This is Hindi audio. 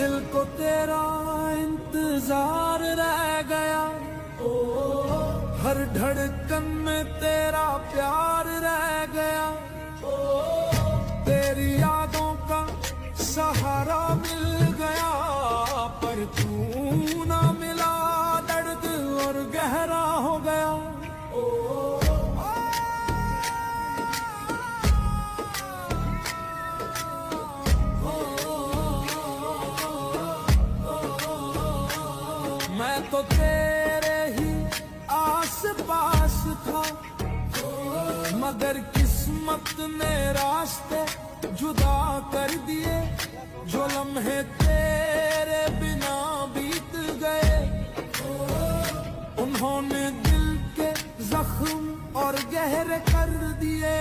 दिल को तेरा इंतजार रह गया, हर धड़कन में तेरा प्यार रह गया। तेरी यादों का सहारा मिल गया, पर तू ना मिला, दर्द और गहरा हो गया। मैं तो तेरे ही आस पास था, मगर किस्मत ने रास्ते जुदा कर दिए। जो लम्हे तेरे बिना बीत गए, उन्होंने दिल के जख्म और गहरे कर दिए।